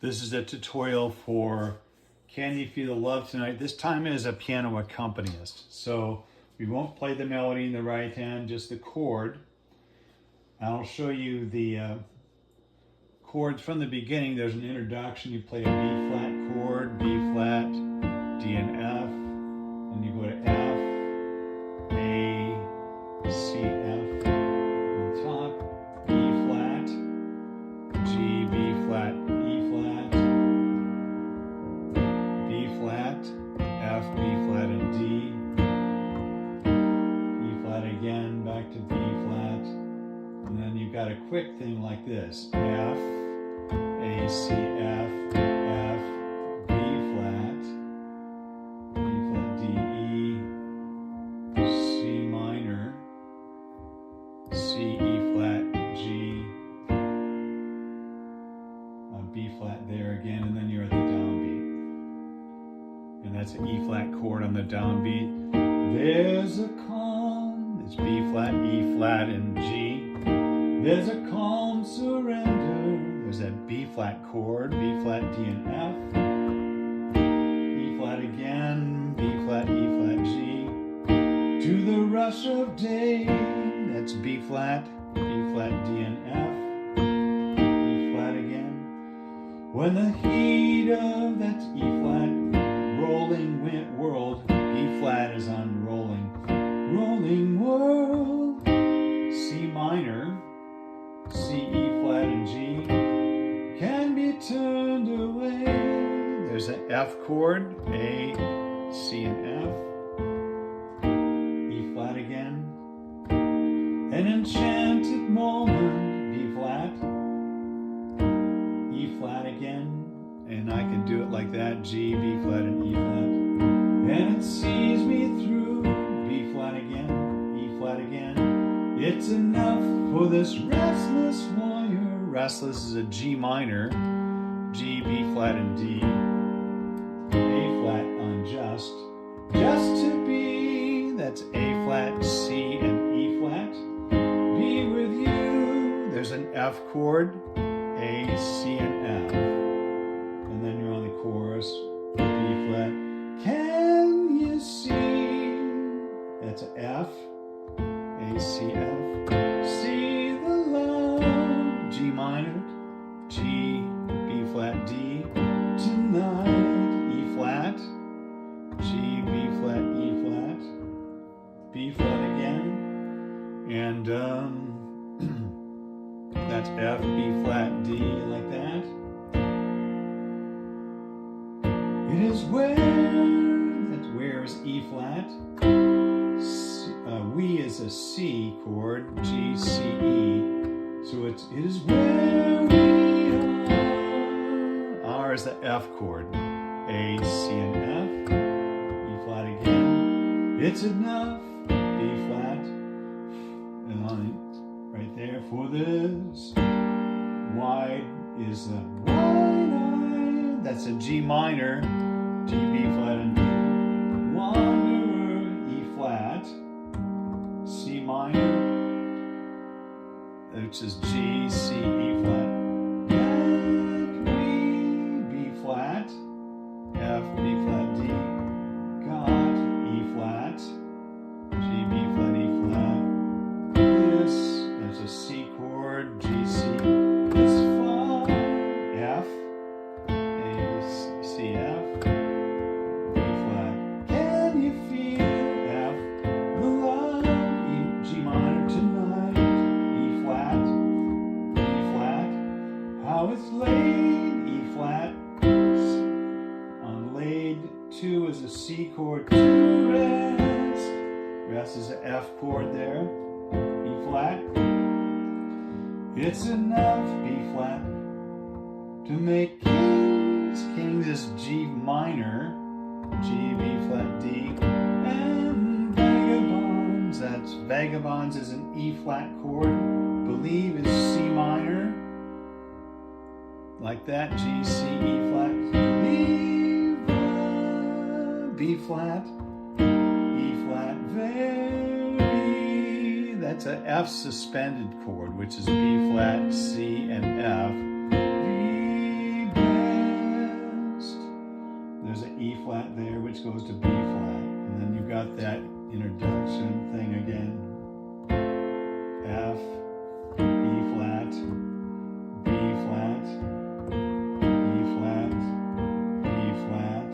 This is a tutorial for Can You Feel the Love Tonight? This time as a piano accompanist. So we won't play the melody in the right hand, just the chord. I'll show you the chords from the beginning. There's an introduction. You play a B flat chord, B flat, D and F. And you go to F, A, C, F. On top, B flat, G, B flat, E flat, B flat, F, B flat, and D. E flat again, back to B flat. And then you've got a quick thing like this. F, A, C, F, F, B flat, B flat, D, E, C minor, C, E flat, G, B flat there again, and then you're at the downbeat. And that's an E flat chord on the downbeat. There's a calm, it's B flat, E flat, and G. There's a calm surrender. There's that B flat chord, B flat, D and F. E flat again, B flat, E flat, G. To the rush of day, that's B flat, D and F. E flat again. When the heat of that E flat rolling world, B flat is on rolling world. C minor, C, E flat, and G can be turned away. There's an F chord, A, C, and F. E flat again. An enchanted moment, B flat, E flat again. And I can do it like that, G, B flat, and E flat. And it sees me through, B flat again, E flat again. It's enough for this restless warrior. Restless is a G minor, G, B flat, and D. A flat on just to be. That's A flat, C, and E flat. Be with you. There's an F chord, A, C, and F. And then you're on the chorus, B flat. Can you see? That's an F, A, C, F. See the love, G minor, G, B flat, D. Tonight, E flat, G, B flat, E flat, B flat again. And that's F, B flat, D, like that. It is where is E flat. We is a C chord, G, C, E. So it is where we are. R is the F chord, A, C, and F. E flat again. It's enough, B flat. And right there for this. Wide is the wide eye. That's a G minor, G, B flat, and D. Wanderer, E flat, C minor, which is G, C, E flat. Let me, B flat, F, B flat, D. Got, E flat, G, B flat, E flat. This, there's a C chord, G, C. This far, F, A, C, F. It's laid, E flat, on laid, 2 is a C chord, 2 rest. Rest is an F chord there, E flat. It's enough, B flat, to make kings. Kings is G minor, G, B flat, D. And vagabonds, that's vagabonds is an E flat chord. Believe is C minor. Like that, G, C, E flat, B flat, E flat, very. That's a F suspended chord, which is B flat, C, and F. E flat there, which goes to B flat. And then you've got that introduction thing again. F, E flat, B flat, E flat, B flat,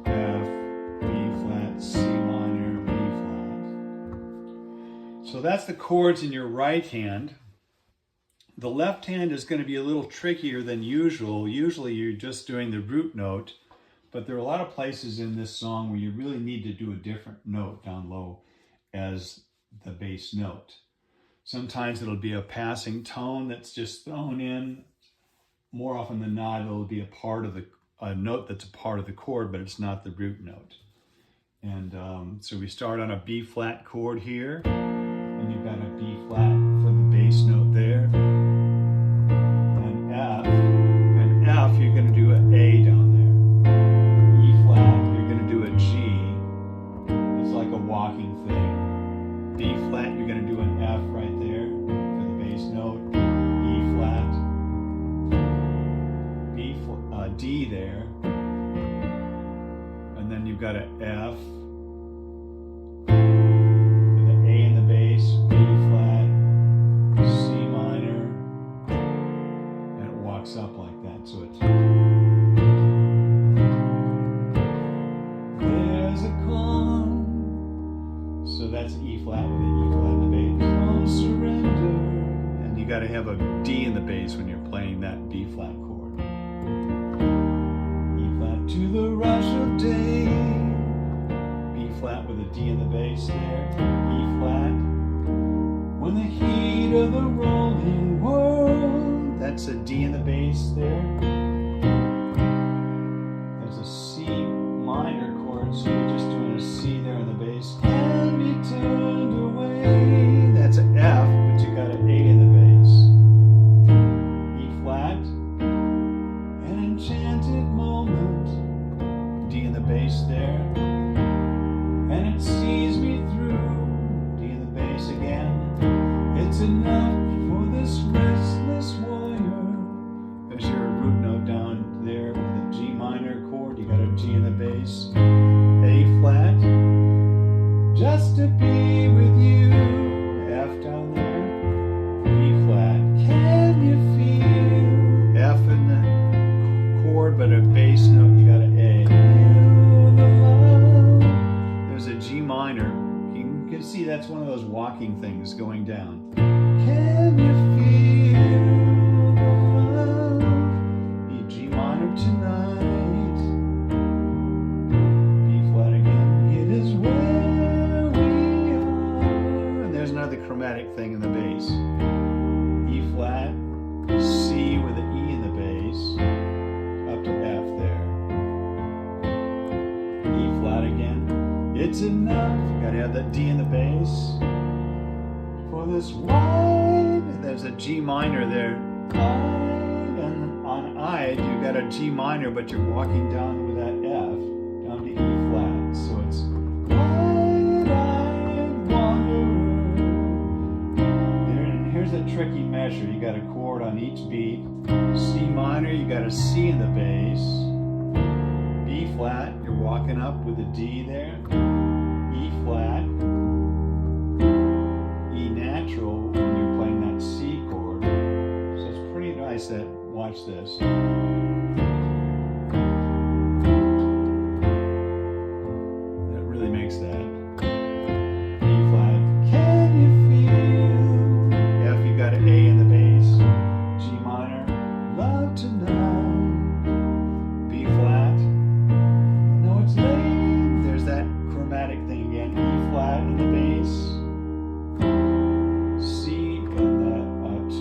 F, B flat, C minor, B flat. So that's the chords in your right hand. The left hand is going to be a little trickier than usual. Usually you're just doing the root note, but there are a lot of places in this song where you really need to do a different note down low as the bass note. Sometimes it'll be a passing tone that's just thrown in. More often than not, it'll be a note that's a part of the chord, but it's not the root note. And so we start on a B flat chord here, and you've got a B flat for the bass note there. And F, you're going to do an A down there. E flat, you're going to do a G. It's like a walking thing. B flat, you're going to do an F right there for the bass note. E flat, D there, and then you've got an F with an A in the bass, B flat, C minor, and it walks up like that. So it's there's a calm. So that's E flat with an E flat in the bass. From surrender, and you got to have a D in the bass when you're playing that B flat chord. To the rush of day, B flat with a D in the bass there, E flat. When the heat of the rolling world, that's a D in the bass there. There's a C minor chord, so you're just doing a C there in the bass. Can be turned away, that's an F, but you got an A in the bass. E flat, an enchanted moment, D in the bass there, and it sees me through, D in the bass again. It's enough for this restless warrior. There's your root note down there with a G minor chord. You got a G in the bass, A flat, just to be with you. F down there, B flat. Can you feel F in the chord, but a bass note? You got an A. G minor, you can see that's one of those walking things going down. Can you feel the love? B G minor tonight. B flat again. It is where we are. And there's another chromatic thing in the bass. E flat, C with an E in the bass, up to F there. E flat again. It's enough, you gotta have that D in the bass. For this wide, there's a G minor there. And on I, you got a G minor, but you're walking down with that F, down to E flat. So it's wide-eyed wanderer. And here's a tricky measure. You got a chord on each beat. C minor, you got a C in the bass. B flat, you're walking up with a D there. E flat, E natural when you're playing that C chord. So it's pretty nice that, watch this. That really makes that. E flat, can you feel? F, you got an A in the bass. G minor, love tonight. B flat. There's that chromatic thing again. E flat in the bass, C in the,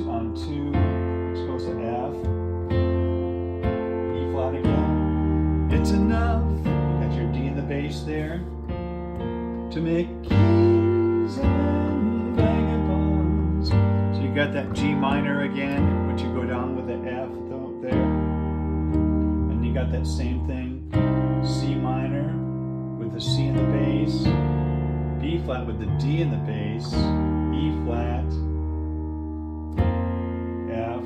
on 2, which goes to F, E flat again. It's enough, you got your D in the bass there, to make kings and vagabonds. So you got that G minor again, which you go down with the F there, and you got that same thing. C minor with the C in the bass, B flat with the D in the bass, E flat, F,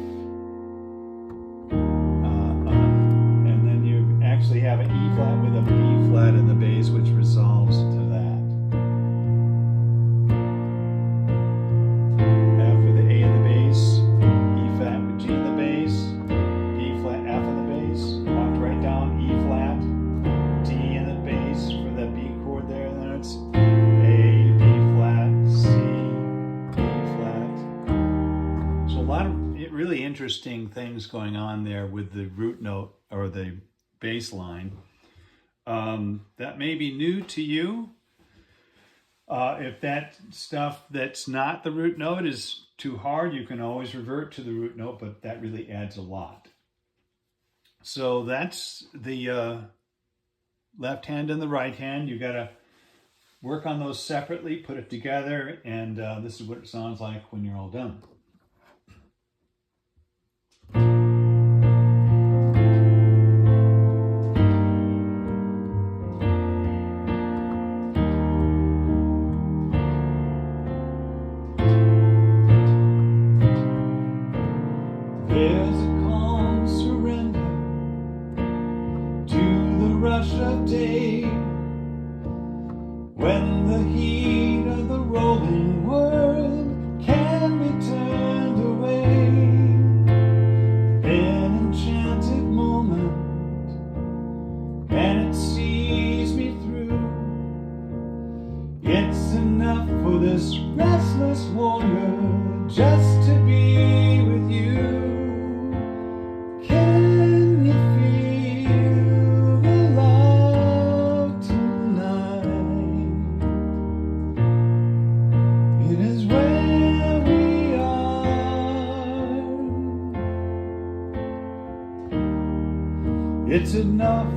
and then you actually have an E flat interesting things going on there with the root note or the bass line. That may be new to you. If that stuff that's not the root note is too hard, you can always revert to the root note, but that really adds a lot. So that's the left hand and the right hand. You got to work on those separately, put it together, and this is what it sounds like when you're all done. There's a calm surrender to the rush of day, when the heat of the rolling world can be turned away. An enchanted moment, and it sees me through. It's enough for this restless warrior just to be with you. Can you feel the love tonight? It is where we are. It's enough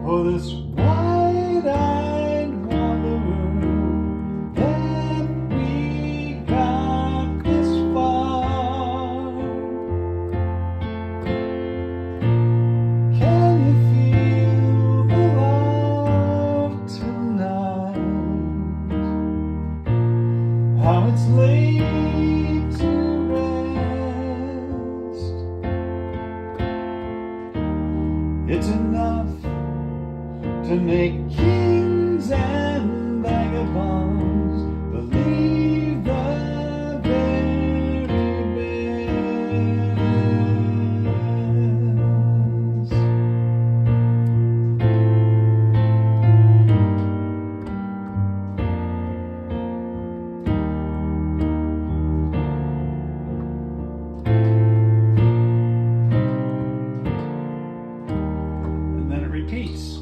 for this wide-eyed wanderer that we got this far. Can you feel the love tonight? How it's laid to rest. It's enough to make kings and vagabonds believe the very best. And then it repeats.